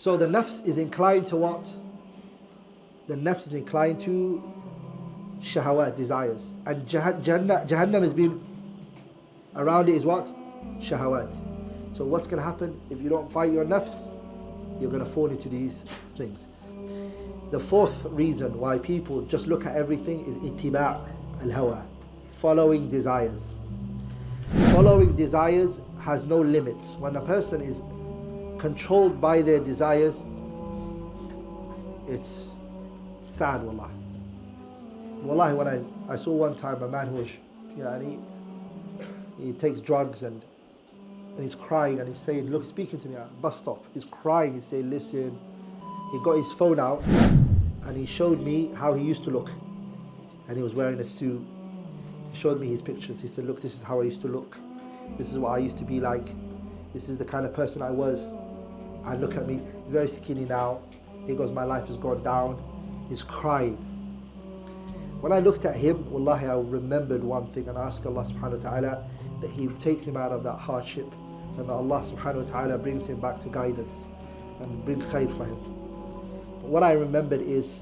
So the nafs is inclined to what? The nafs is inclined to shahawat, desires. And Jahannam has been around it is what? Shahawat. So what's going to happen if you don't fight your nafs? You're going to fall into these things. The fourth reason why people just look at everything is ittiba' al-hawa, following desires. Following desires has no limits. When a person is controlled by their desires, it's sad, wallahi. Wallahi, when I saw one time a man who was, he takes drugs and he's crying and he's saying, look, speaking to me at a bus stop, he's crying, he's saying, listen, he got his phone out and he showed me how he used to look, and he was wearing a suit. He showed me his pictures. He said, look, this is how I used to look, this is what I used to be like, this is the kind of person I was, and look at me, very skinny now. He goes, my life has gone down. He's crying. When I looked at him, wallahi, I remembered one thing, and I asked Allah subhanahu wa ta'ala that He takes him out of that hardship, and that Allah subhanahu wa ta'ala brings him back to guidance and bring khair for him. But what I remembered is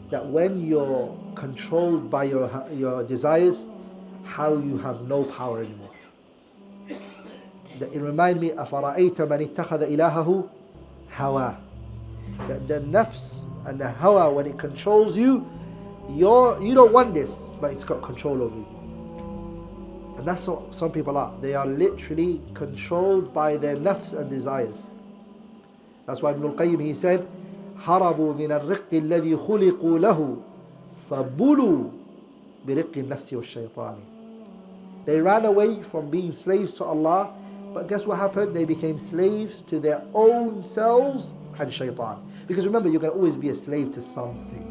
that when you're controlled by your desires, how you have no power anymore. It reminded me, أَفَرَأَيْتَ مَنِ اتَّخَذَ إِلَهَهُ هَوَى. That the nafs and the hawa, when it controls you, you don't want this, but it's got control over you. And that's what some people are. They are literally controlled by their nafs and desires. That's why Ibn al-Qayyim, he said, هَرَبُوا مِنَ الرِّقِّ الَّذِي خُلِقُوا لَهُ فَبُلُوا بِرِقِّ النَّفْسِ وَالشَّيْطَانِ. They ran away from being slaves to Allah, but guess what happened? They became slaves to their own selves and shaitan. Because remember, you can always be a slave to something.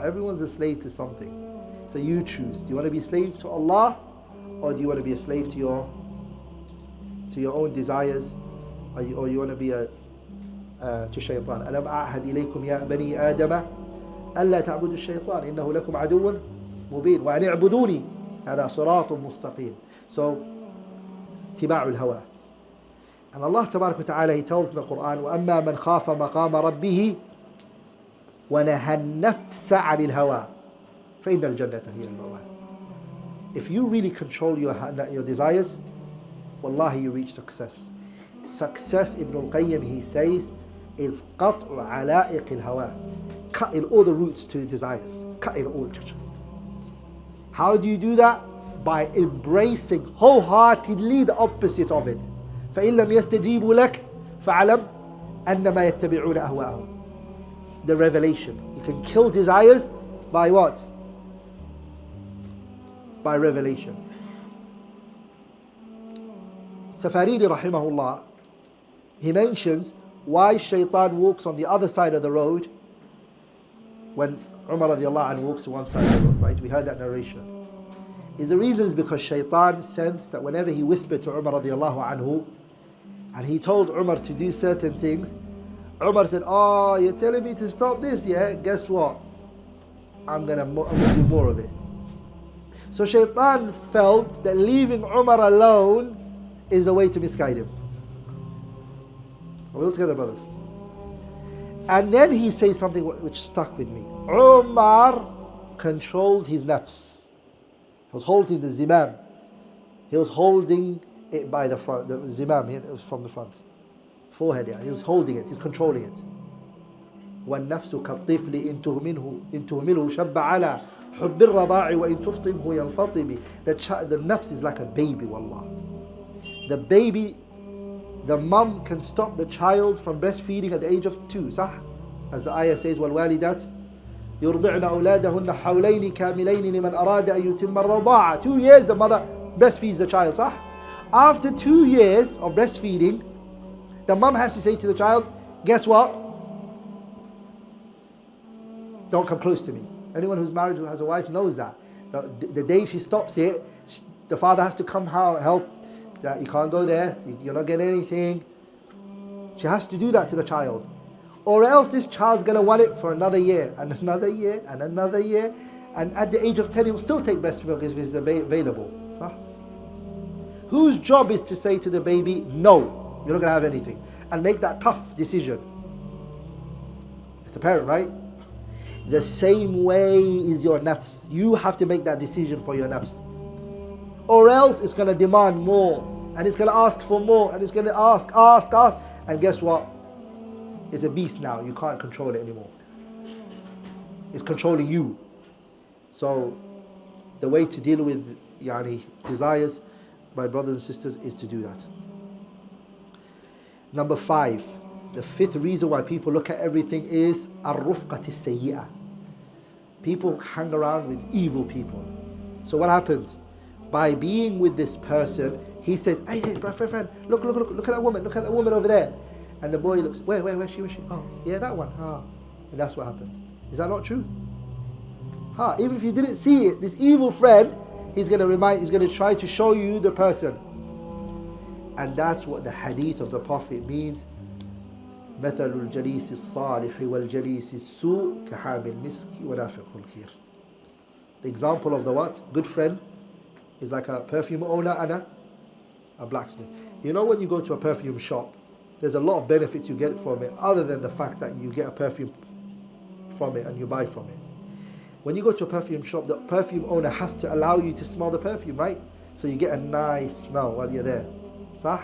Everyone's a slave to something. So you choose. Do you want to be a slave to Allah, or do you want to be a slave to your own desires, or you want to be to shaitan? أَلَمْ أَعْهَدْ إِلَيْكُمْ يَا بَنِي آدَمَ أَلَّا تَعْبُدُوا الشَّيْطَانَ إِنَّهُ لَكُمْ عَدُوٌّ مُبِينٌ وَأَنِ اعْبُدُونِي هَذَا صِرَاطٌ مُسْتَقِيمٌ. So اتباع الهوى. And Allah تبارك وتعالى, He tells in the Quran, وَأَمَّا مَنْ خَافَ مَقَامَ رَبِّهِ وَنَهَى النَّفْسَ عَنِ الْهَوَى فَإِنَّ الْجَنَّةَ هِيَ الْمَأْوَى. If you really control your desires, wallahi, you reach success. Success, Ibn al-Qayyim, he says, is قَطْعُ عَلَائِقِ الْهَوَى. Cut in all the roots to desires. Cut in all. How do you do that? By embracing wholeheartedly the opposite of it. فَإِن لَمْ يَسْتَجِيبُوا لَكَ فَعَلَمْ أَنَّمَا يَتَّبِعُونَ أَهْوَاءَهُمْ. The revelation. You can kill desires by what? By revelation. Safaridi rahimahullah, he mentions why shaitan walks on the other side of the road when Umar radiallahu anhu walks on one side of the road, right? We heard that narration. The reason is because shaitan sensed that whenever he whispered to Umar radiallahu anhu and he told Umar to do certain things, Umar said, oh, you're telling me to stop this, yeah? Guess what? I'm gonna do more of it. So shaitan felt that leaving Umar alone is a way to misguide him. Are we all together, brothers? And then he says something which stuck with me. Umar controlled his nafs. He was holding the zimam. He was holding it by the front. The zimam, it was from the front. Forehead, yeah. He was holding it. He's controlling it. وَالنَّفْسُ كَالطِّفْلِ إِن تُهْمِلْهُ شَبَّ عَلَى حُبِّ الرَّضَاعِ وَإِن تُفْطِمْهُ يَنْفَطِمِ. The nafs is like a baby, wallah. The baby, the mum can stop the child from breastfeeding at the age of 2, صح? As the ayah says, وَالْوَالِدَاتِ يُرْضِعْنَ أَوْلَادَهُنَّ حَوْلَيْنِ كَامِلَيْنِ لِمَنْ أَرَادَ أَن يُتِمَّ الرَّضَاعَ. 2 years the mother breastfeeds the child, صح? After 2 years of breastfeeding, the mum has to say to the child, guess what? Don't come close to me. Anyone who's married who has a wife knows that. The day she stops it, the father has to come help. That you can't go there, you're not getting anything. She has to do that to the child. Or else this child's going to want it for another year, and another year, and another year. And at the age of 10, he'll still take breast milk if it's available. So, whose job is to say to the baby, no, You're not going to have anything. And make that tough decision. It's the parent, right? The same way is your nafs. You have to make that decision for your nafs. Or else it's going to demand more. And it's going to ask for more. And it's going to ask. And guess what? It's a beast now. You can't control it anymore. It's controlling you. So the way to deal with desires, my brothers and sisters, is to do that. Number 5, the 5th reason why people look at everything is ar-rufqati sayyi'ah. People hang around with evil people. So what happens? By being with this person, he says, hey, friend, look at that woman over there. And the boy looks, where's she? Oh, yeah, that one. And that's what happens. Is that not true? Even if you didn't see it, this evil friend, he's going to try to show you the person. And that's what the hadith of the Prophet means. مثل الجليس الصالح والجليس السوء كحامل المسك ونافخ الكير. The example of the what? Good friend is like a perfume owner and a blacksmith. You know, when you go to a perfume shop, there's a lot of benefits you get from it, other than the fact that you get a perfume from it and you buy from it. When you go to a perfume shop, the perfume owner has to allow you to smell the perfume, right? So you get a nice smell while you're there. Sah?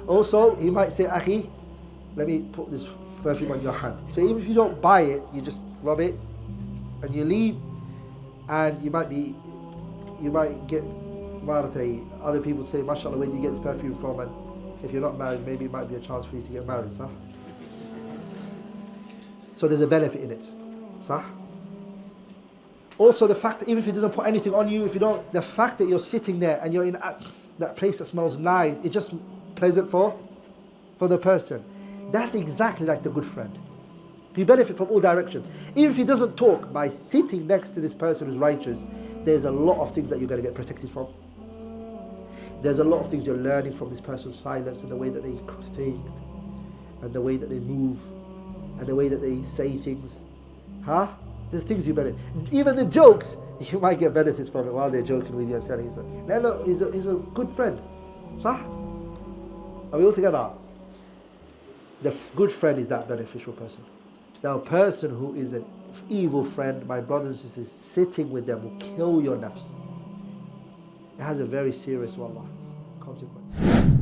Also, he might say, Akhi, let me put this perfume on your hand. So even if you don't buy it, you just rub it and you leave, and you might get other people say, mashallah, where do you get this perfume from? And if you're not married, maybe it might be a chance for you to get married. Sah? So there's a benefit in it. Sah? Also, the fact that even if he doesn't put anything on you, the fact that you're sitting there and you're in that place that smells nice, it's just pleasant for the person. That's exactly like the good friend. You benefit from all directions. Even if he doesn't talk, by sitting next to this person who's righteous, there's a lot of things that you're going to get protected from. There's a lot of things you're learning from this person's silence, and the way that they think, and the way that they move, and the way that they say things. There's things you benefit. Even the jokes, you might get benefits from it while they're joking with you and telling you. No, he's a good friend. Sah? Are we all together? The good friend is that beneficial person. Now, a person who is an evil friend, my brothers and sisters, sitting with them will kill your nafs. It has a very serious, wallah, consequence.